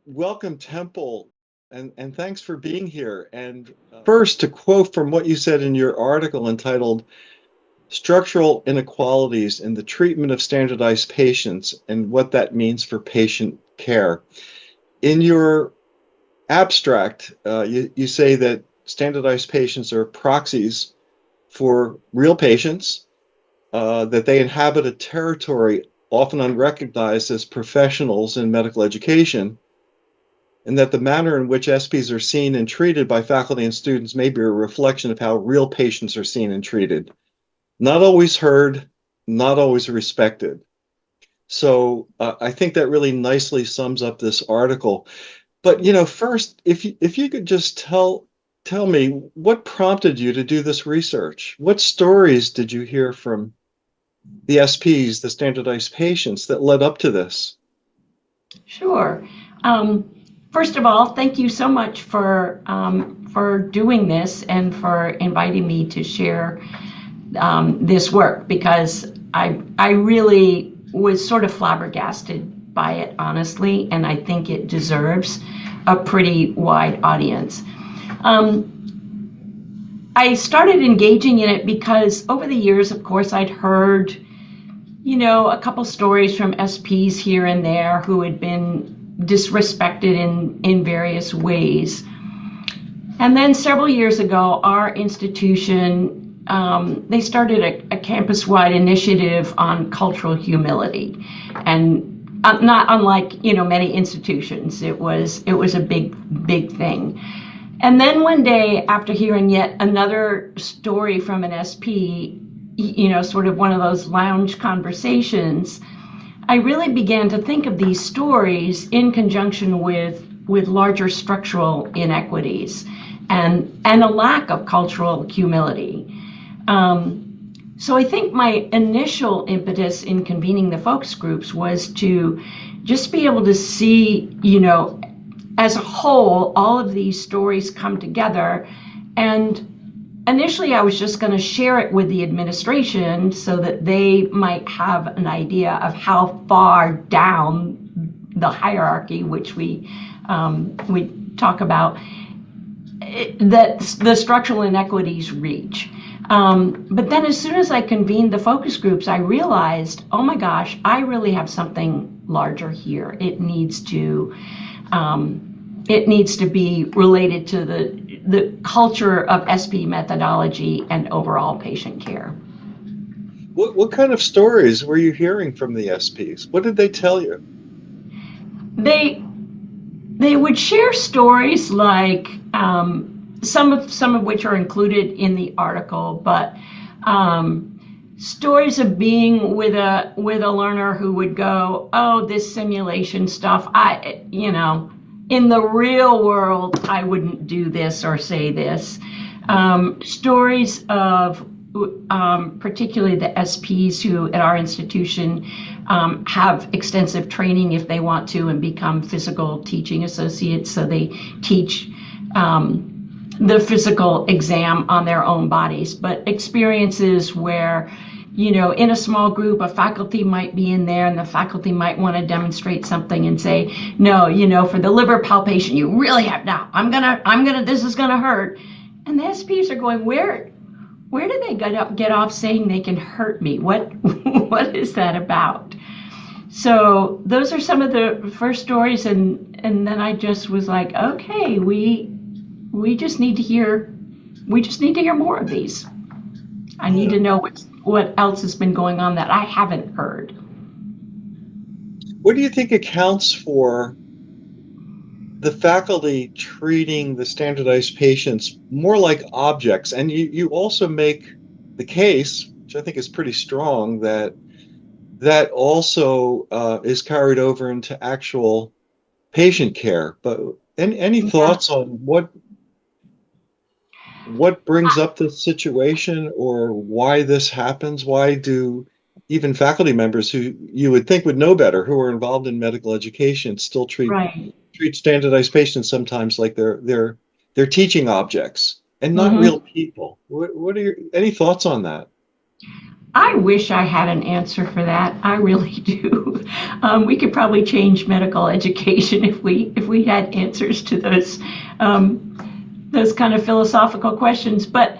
Welcome, Temple, and thanks for being here. And first, to quote from what you said in your article entitled Structural Inequalities in the Treatment of Standardized Patients and What That Means for Patient Care. In your abstract, you say that standardized patients are proxies for real patients, that they inhabit a territory often unrecognized as professionals in medical education, and that the manner in which SPs are seen and treated by faculty and students may be a reflection of how real patients are seen and treated. Not always heard, not always respected. So I think that really nicely sums up this article. But first, if you could just tell me what prompted you to do this research. What stories did you hear from the SPs, the standardized patients, that led up to this? Sure. First of all, thank you so much for doing this and for inviting me to share this work, because I really was sort of flabbergasted by it, honestly, and I think it deserves a pretty wide audience. I started engaging in it because over the years, of course, I'd heard, a couple stories from SPs here and there who had been disrespected in various ways. And then several years ago, our institution, they started a campus-wide initiative on cultural humility. And not unlike, many institutions, it was a big thing. And then one day, after hearing yet another story from an SP, sort of one of those lounge conversations, I really began to think of these stories in conjunction with larger structural inequities and a lack of cultural humility. So I think my initial impetus in convening the focus groups was to just be able to see, as a whole, all of these stories come together. And initially, I was just going to share it with the administration so that they might have an idea of how far down the hierarchy, which we talk about, that the structural inequities reach. But then as soon as I convened the focus groups, I realized, oh my gosh, I really have something larger here. It needs to be related to the culture of SP methodology and overall patient care. What kind of stories were you hearing from the SPs? What did they tell you? They would share stories like some of which are included in the article, but stories of being with a learner who would go, oh, this simulation stuff, in the real world, I wouldn't do this or say this. Stories of particularly the SPs who at our institution have extensive training if they want to and become physical teaching associates. So they teach the physical exam on their own bodies, but experiences where, in a small group, a faculty might be in there and the faculty might want to demonstrate something and say, no, for the liver palpation, you really have, now, this is gonna hurt. And the SPs are going, where do they get off saying they can hurt me? What is that about? So those are some of the first stories, and then I just was like, okay, we just need to hear more of these. I need to know what else has been going on that I haven't heard. What do you think accounts for the faculty treating the standardized patients more like objects? And you also make the case, which I think is pretty strong, that also is carried over into actual patient care. But any thoughts on what brings up this situation, or why this happens? Why do even faculty members who you would think would know better, who are involved in medical education, still treat standardized patients sometimes like they're teaching objects and not real people? What are any thoughts on that? I wish I had an answer for that. I really do. We could probably change medical education if we had answers to those kind of philosophical questions. But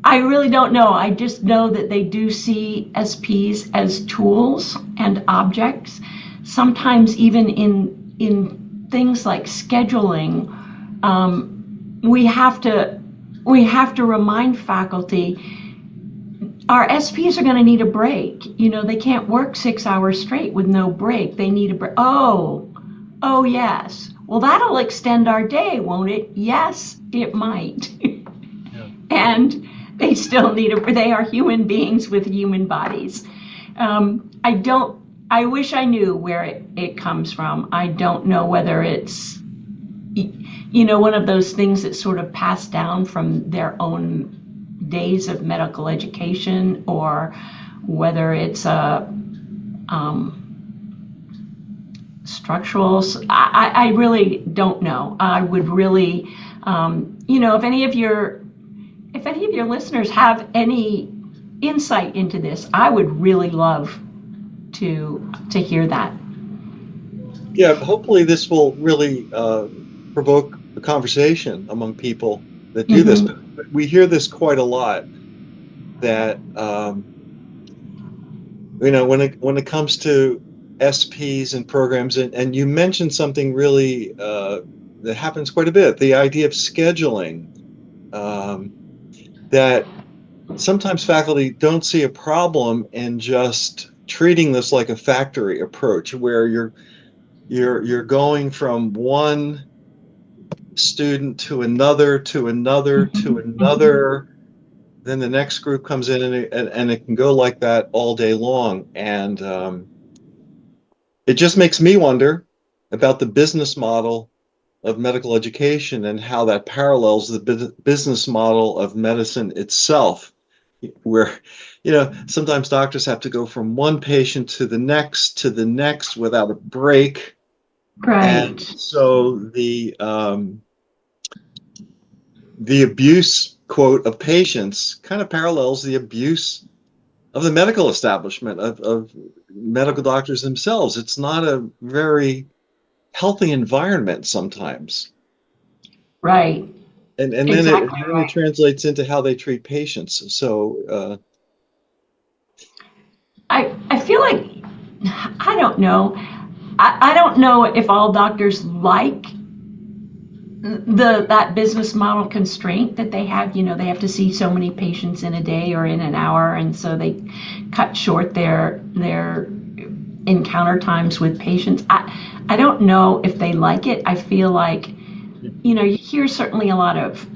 I really don't know. I just know that they do see SPs as tools and objects. Sometimes even in things like scheduling, we have to remind faculty our SPs are going to need a break. You know, they can't work 6 hours straight with no break. They need a break. Oh yes. Well, that'll extend our day, won't it? Yes, it might. Yeah. And they still need a. They are human beings with human bodies. I don't. I wish I knew where it comes from. I don't know whether it's, you know, one of those things that's sort of passed down from their own days of medical education, or whether it's a structural. I really don't know. I would really, you know, if any of your listeners have any insight into this, I would really love to hear that. Yeah, hopefully this will really provoke a conversation among people that do this. Mm-hmm. But we hear this quite a lot, that you know, when it comes to SPs and programs, and you mentioned something really that happens quite a bit, the idea of scheduling, that sometimes faculty don't see a problem in just treating this like a factory approach, where you're going from one student to another to another to Mm-hmm. another. Then the next group comes in, and it can go like that all day long. And it just makes me wonder about the business model of medical education and how that parallels the business model of medicine itself, where, you know, sometimes doctors have to go from one patient to the next without a break. And Right. so the abuse, quote, of patients kind of parallels the abuse of the medical establishment, of medical doctors themselves. It's not a very healthy environment sometimes. Right. Exactly And then it right. translates into how they treat patients. So I feel like, I don't know. I don't know if all doctors like that business model constraint that they have. You know, they have to see so many patients in a day or in an hour, and so they cut short their encounter times with patients. I don't know if they like it. I feel like, you know, you hear certainly a lot of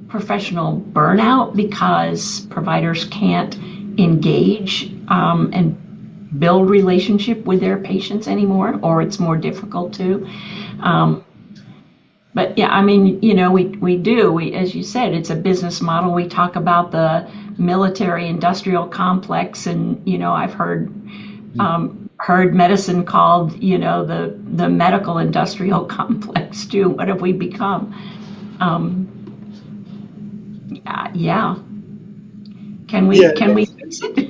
professional burnout because providers can't engage and build relationship with their patients anymore, or it's more difficult to. Um, but yeah, I mean, you know, we, as you said, it's a business model. We talk about the military industrial complex, and, you know, I've heard medicine called, you know, the medical industrial complex too. What have we become? Yeah. yeah, Can we fix it?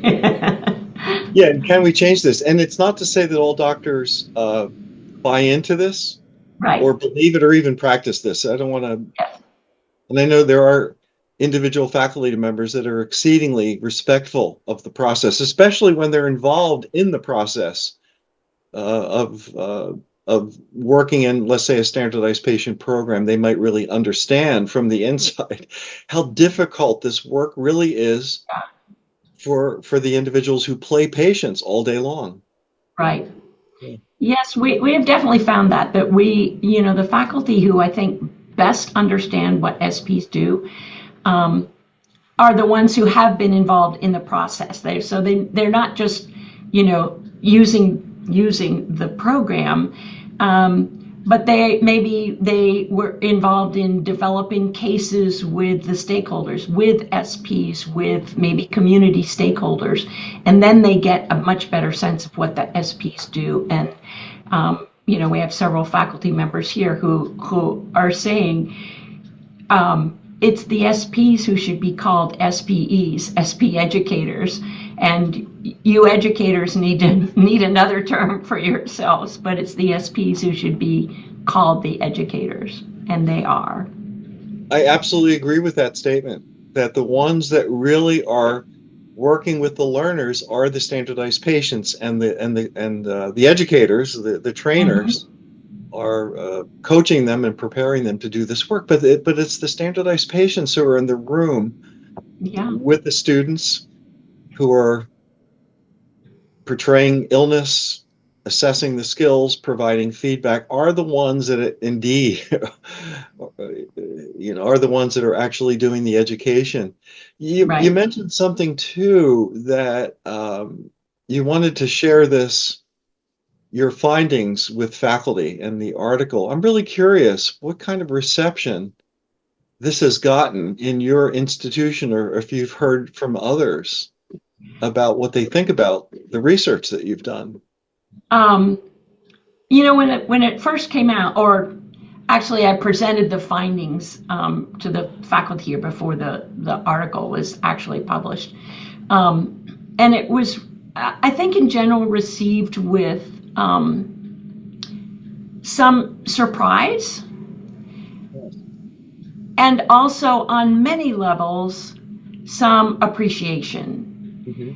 yeah. And can we change this? And it's not to say that all doctors buy into this Right. or believe it or even practice this. I don't want to. Yes. And I know there are individual faculty members that are exceedingly respectful of the process, especially when they're involved in the process of working in, let's say, a standardized patient program. They might really understand from the inside how difficult this work really is for the individuals who play patients all day long. Right. Yeah. Yes, we have definitely found that we, you know, the faculty who I think best understand what SPs do, um, are the ones who have been involved in the process. They're not just, you know, using the program, but they were involved in developing cases with the stakeholders, with SPs, with maybe community stakeholders, and then they get a much better sense of what the SPs do. And you know, we have several faculty members here who are saying, it's the SPs who should be called SPEs, SP educators, and you educators need another term for yourselves, but it's the SPs who should be called the educators, and they are. I absolutely agree with that statement, that the ones that really are working with the learners are the standardized patients, and the educators, the Mm-hmm. trainers, are coaching them and preparing them to do this work. But it's the standardized patients who are in the room Yeah, with the students who are portraying illness, assessing the skills, providing feedback, are the ones that indeed, are the ones that are actually doing the education. You right. mentioned something too, that you wanted to share your findings with faculty and the article. I'm really curious what kind of reception this has gotten in your institution, or if you've heard from others about what they think about the research that you've done. Um, when it first came out, or actually, I presented the findings to the faculty here before the article was actually published, and it was, I think, in general, received with some surprise, and also on many levels, some appreciation. Mhm.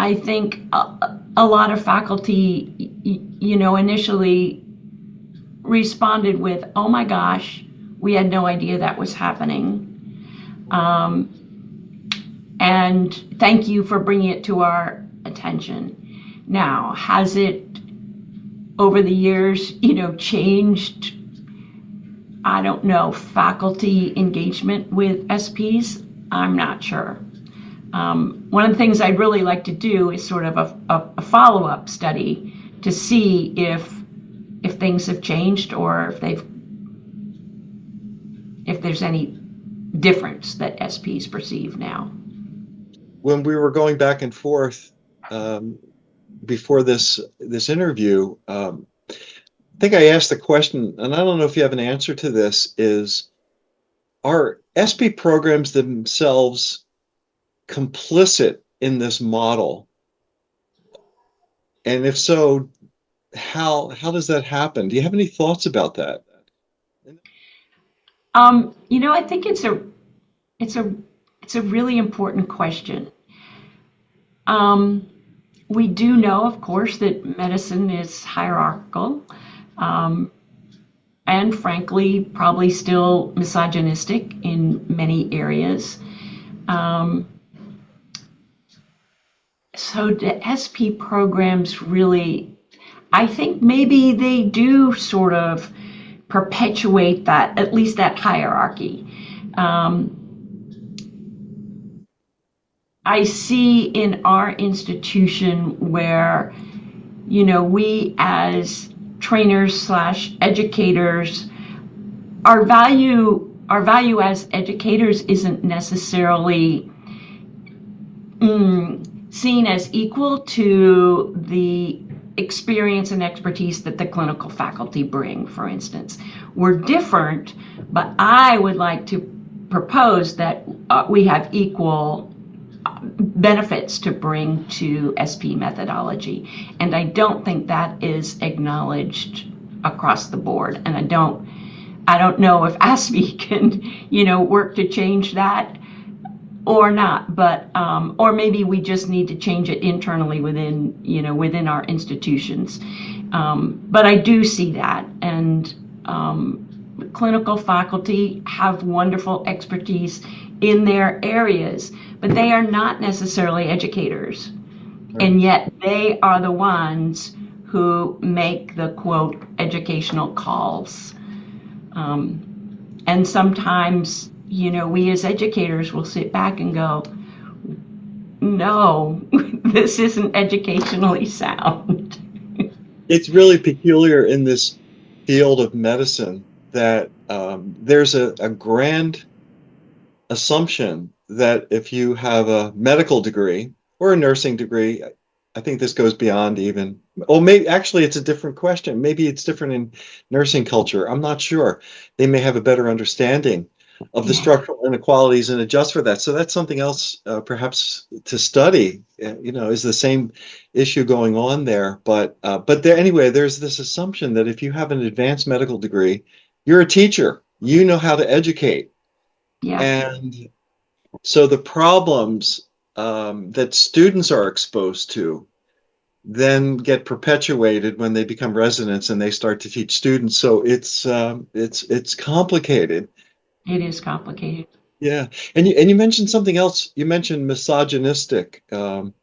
I think a lot of faculty, initially responded with, "Oh my gosh, we had no idea that was happening." Um, and thank you for bringing it to our attention. Now, has it over the years, changed, I don't know, faculty engagement with SPs? I'm not sure. One of the things I'd really like to do is sort of a follow-up study to see if things have changed, or if there's any difference that SPs perceive now. When we were going back and forth um, before this interview, I think I asked the question, and I don't know if you have an answer to this, is are SP programs themselves complicit in this model? And if so, how does that happen? Do you have any thoughts about that? I think it's a it's a really important question. Um, we do know, of course, that medicine is hierarchical, um, and frankly, probably still misogynistic in many areas. Um, so the SP programs really, I think maybe they do sort of perpetuate that, at least that hierarchy. Um, I see in our institution where, we as trainers slash educators, our value as educators isn't necessarily seen as equal to the experience and expertise that the clinical faculty bring, for instance. We're different, but I would like to propose that we have equal benefits to bring to SP methodology. And I don't think that is acknowledged across the board. And I don't know if ASPE can, work to change that or not, but or maybe we just need to change it internally within our institutions. But I do see that, and clinical faculty have wonderful expertise in their areas, but they are not necessarily educators, Right. and yet they are the ones who make the quote educational calls. And sometimes, we as educators will sit back and go, no, this isn't educationally sound. It's really peculiar in this field of medicine that there's a grand assumption that if you have a medical degree or a nursing degree, I think this goes beyond even, well, maybe actually it's a different question. Maybe it's different in nursing culture. I'm not sure. They may have a better understanding. of the Yeah. structural inequalities and adjust for that. So that's something else, perhaps to study. Is the same issue going on there? But there anyway. There's this assumption that if you have an advanced medical degree, you're a teacher. You know how to educate, Yeah. and so the problems that students are exposed to then get perpetuated when they become residents and they start to teach students. So it's complicated. It is complicated. Yeah, and you mentioned something else. You mentioned misogynistic, and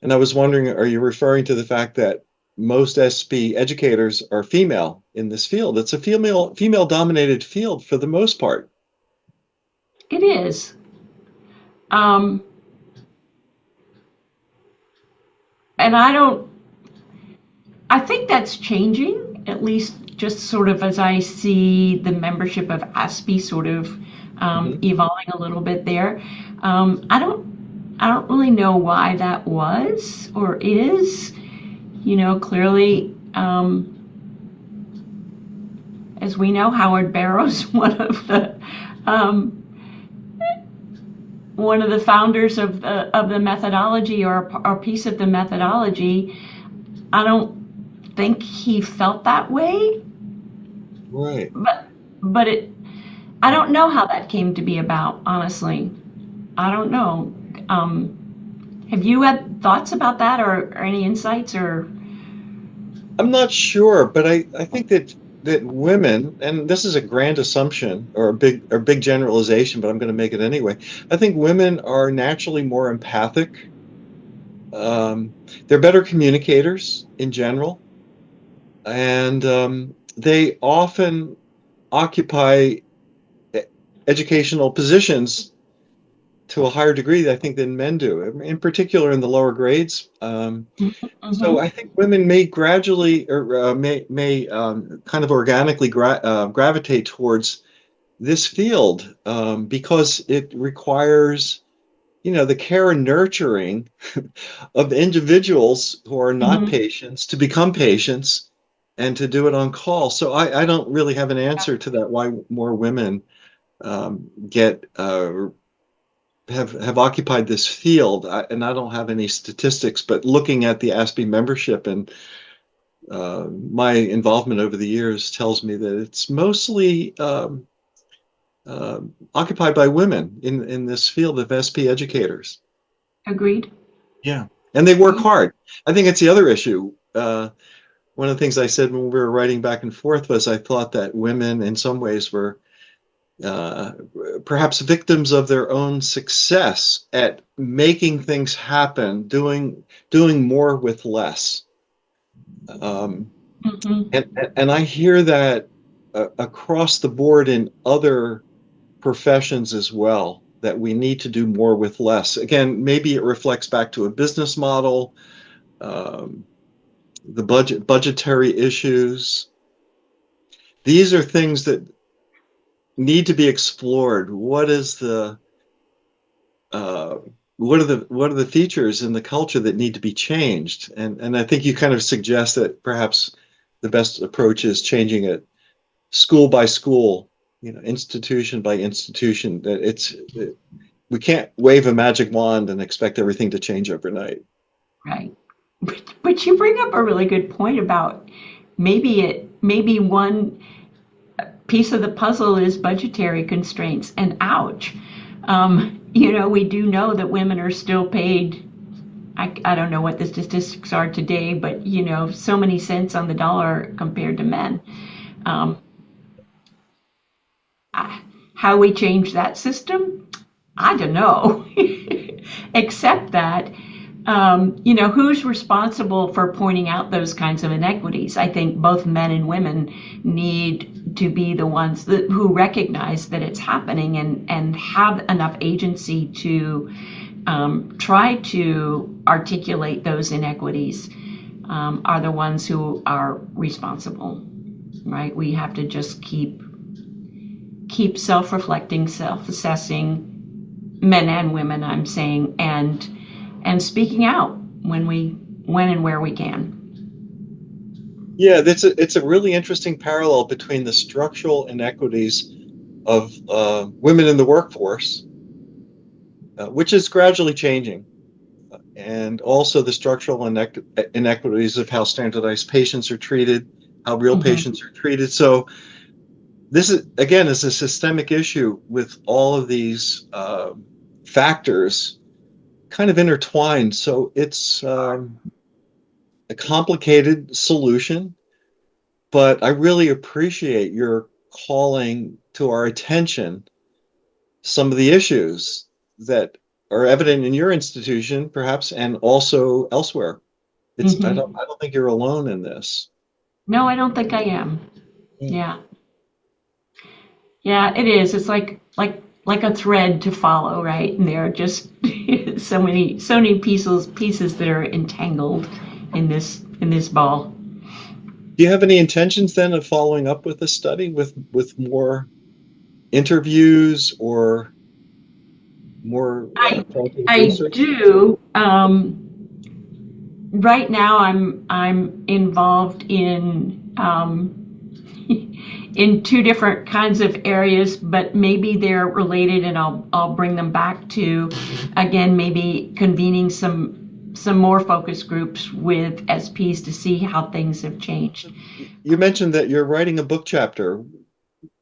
I was wondering, are you referring to the fact that most SP educators are female in this field? It's a female dominated field for the most part. It is. Um, and I think that's changing, at least just sort of as I see the membership of ASPE sort of Mhm. evolving a little bit there. I don't really know why that was or is. Clearly, as we know, Howard Barrows, um, one of the founders of the methodology or a piece of the methodology. I don't think he felt that way, Right. but I don't know how that came to be about, honestly. I don't know. Um, have you had thoughts about that or any insights or? I'm not sure, but I think that women, and this is a grand assumption or a big generalization, but I'm going to make it anyway. I think women are naturally more empathic. They're better communicators in general, and they often occupy e- educational positions to a higher degree, I think, than men do, in particular in the lower grades. So Mm-hmm. I think women may gradually or may kind of organically gravitate towards this field because it requires, the care and nurturing of individuals who are not Mm-hmm. patients to become patients and to do it on call. So I don't really have an answer to that, why more women get have occupied this field. And I don't have any statistics, but looking at the ASPE membership and my involvement over the years tells me that it's mostly occupied by women in this field of SP educators. Agreed. Yeah. And they work Yeah. hard. I think it's the other issue. One of the things I said when we were writing back and forth was I thought that women, in some ways, were uh, perhaps victims of their own success at making things happen, doing more with less. Um, Mm-hmm. and I hear that across the board in other professions as well, that we need to do more with less. Again, maybe it reflects back to a business model, um, the budgetary issues. These are things that need to be explored. Uh, what are the features in the culture that need to be changed? And I think you kind of suggest that perhaps the best approach is changing it school by school, institution by institution. That we can't wave a magic wand and expect everything to change overnight. Right. But you bring up a really good point about maybe one piece of the puzzle is budgetary constraints, and ouch. We do know that women are still paid. I don't know what the statistics are today, but so many cents on the dollar compared to men. Um, how we change that system, I don't know. Except that, who's responsible for pointing out those kinds of inequities? I think both men and women need to be the ones who recognize that it's happening and have enough agency to try to articulate those inequities, are the ones who are responsible, right? We have to just keep self-reflecting, self-assessing, men and women, I'm saying, and speaking out when and where we can. Yeah, it's a really interesting parallel between the structural inequities of women in the workforce, which is gradually changing, and also the structural inequities of how standardized patients are treated, how real Hmm. patients are treated. So this is, again, is a systemic issue with all of these factors kind of intertwined. So it's a complicated solution, but I really appreciate your calling to our attention some of the issues that are evident in your institution, perhaps, and also elsewhere. Hmm. I don't think you're alone in this. No, I don't think I am. Mm. Yeah. Yeah, it is. It's like a thread to follow, right? And there are just so many pieces that are entangled in this ball. Do you have any intentions then of following up with a study with more interviews or more I qualitative I research? do. Right now, I'm involved in two different kinds of areas, but maybe they're related, and I'll bring them back to, again, maybe convening some more focus groups with SPs to see how things have changed. You mentioned that you're writing a book chapter.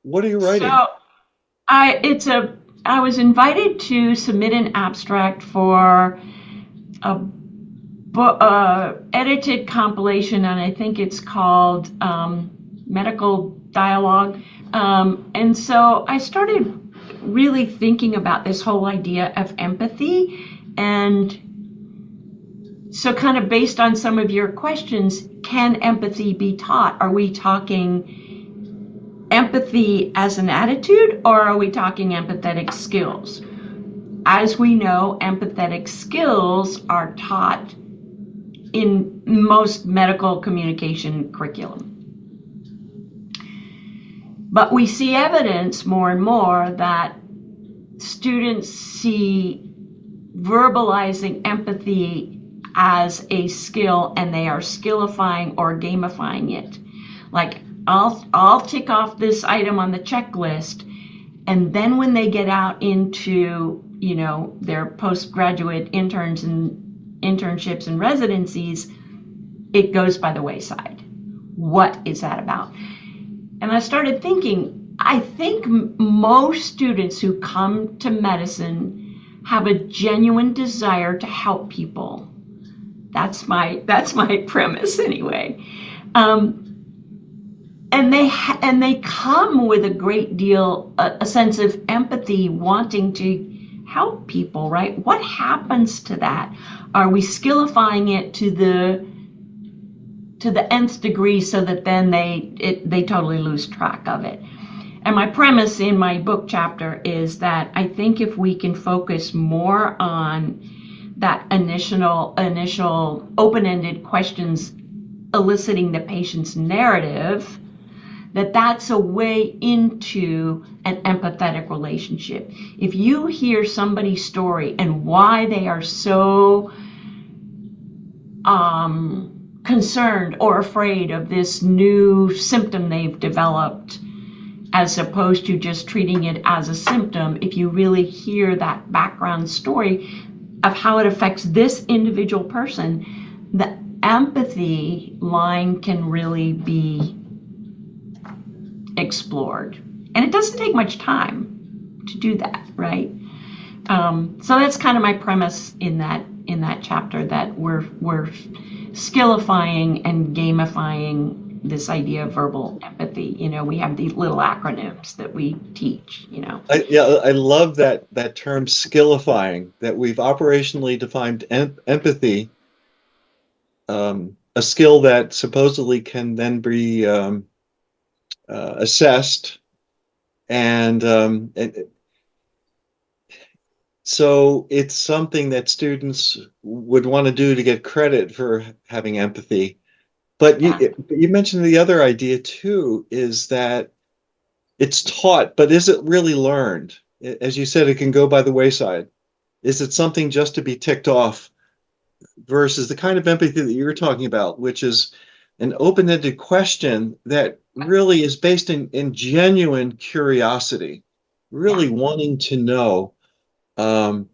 What are you So writing? I was invited to submit an abstract for a edited compilation, and I think it's called Medical Dialogue. And so I started really thinking about this whole idea of empathy. And so, kind of based on some of your questions, can empathy be taught? Are we talking empathy as an attitude, or are we talking empathetic skills? As we know, empathetic skills are taught in most medical communication curriculum. But we see evidence more and more that students see verbalizing empathy as a skill, and they are skillifying or gamifying it. Like, I'll tick off this item on the checklist, and then when they get out into, their postgraduate internships and residencies, it goes by the wayside. What is that about? And I started thinking, I think most students who come to medicine have a genuine desire to help people. That's my premise anyway. Um, and they come with a great deal, a sense of empathy, wanting to help people. Right? What happens to that? Are we skillifying it to the nth degree so that then they totally lose track of it? And my premise in my book chapter is that I think if we can focus more on that initial open-ended questions eliciting the patient's narrative, that's a way into an empathetic relationship. If you hear somebody's story and why they are so concerned or afraid of this new symptom they've developed, as opposed to just treating it as a symptom, if you really hear that background story of how it affects this individual person, the empathy line can really be explored. And it doesn't take much time to do that, right? So that's kind of my premise in that chapter, that we're skillifying and gamifying this idea of verbal empathy. We have these little acronyms that we teach. I love that term skillifying, that we've operationally defined empathy, a skill that supposedly can then be assessed, and so it's something that students would want to do to get credit for having empathy. But Yeah. you mentioned the other idea too, is that it's taught, but is it really learned? As you said, it can go by the wayside. Is it something just to be ticked off versus the kind of empathy that you're talking about, which is an open-ended question that really is based in genuine curiosity? Yeah. really wanting to know. Um,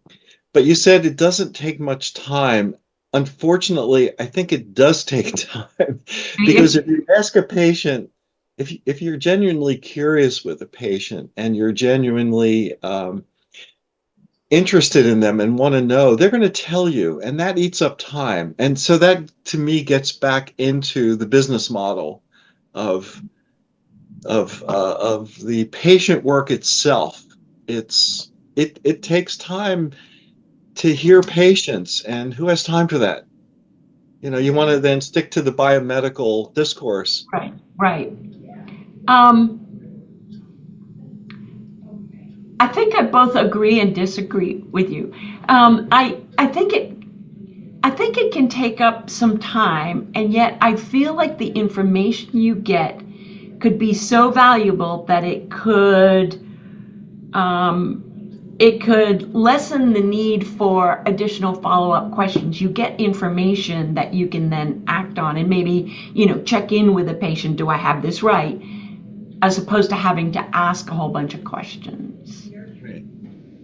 but you said it doesn't take much time. Unfortunately, I think it does take time because if you ask a patient, if you're genuinely curious with a patient and you're genuinely interested in them and want to know, they're going to tell you, and that eats up time. And so that to me gets back into the business model of of the patient work itself. It takes time to hear patients, and who has time for that? You know, you want to then stick to the biomedical discourse. Right, right. Um, I think I both agree and disagree with you. I think it can take up some time, and yet I feel like the information you get could be so valuable that it could lessen the need for additional follow-up questions. You get information that you can then act on, and maybe, check in with a patient. Do I have this right? As opposed to having to ask a whole bunch of questions. Right.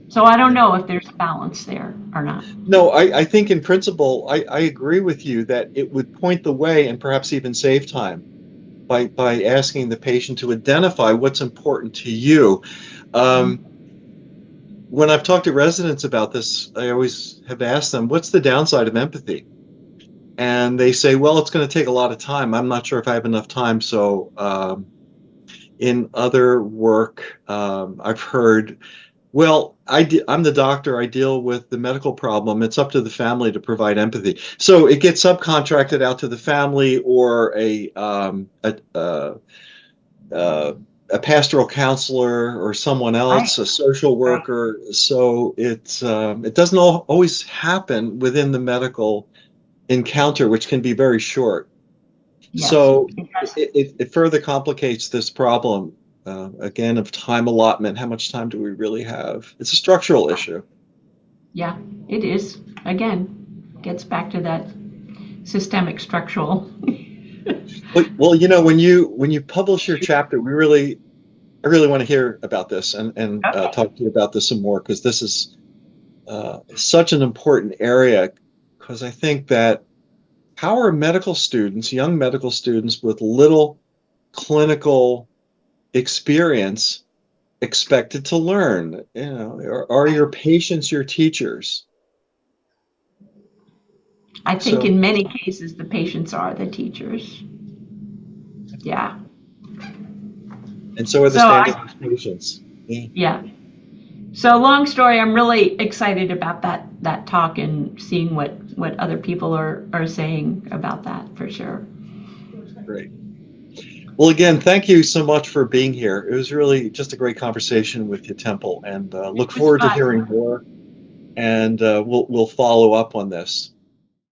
So I don't Yeah. know if there's balance there or not. No, I think in principle, I agree with you that it would point the way and perhaps even save time by asking the patient to identify what's important to you. Um, when I've talked to residents about this, I always have asked them, what's the downside of empathy? And they say, well, it's going to take a lot of time. I'm not sure if I have enough time. So in other work, I've heard, well, I'm the doctor. I deal with the medical problem. It's up to the family to provide empathy. So it gets subcontracted out to the family or a pastoral counselor or someone Right, else, a social right. worker. So it doesn't always happen within the medical encounter, which can be very short. Yes, So it does. it further complicates this problem again of time allotment. How much time do we really have? It's a structural issue. Yeah, it is. Again, gets back to that systemic structural. Well, when you publish your chapter, I really want to hear about this and Okay. talk to you about this some more because this is such an important area. Because I think that how are medical students, young medical students with little clinical experience expected to learn? You know, are Right. your patients your teachers? I think So, in many cases the patients are the teachers. Yeah. and so are the So I, standardized patients. Yeah, yeah. So long story, I'm really excited about that talk and seeing what other people are saying about that for sure. great. Well, again, thank you so much for being here. It was really just a great conversation with you, Temple, and It look was forward to fun. hearing more. And we'll follow up on this.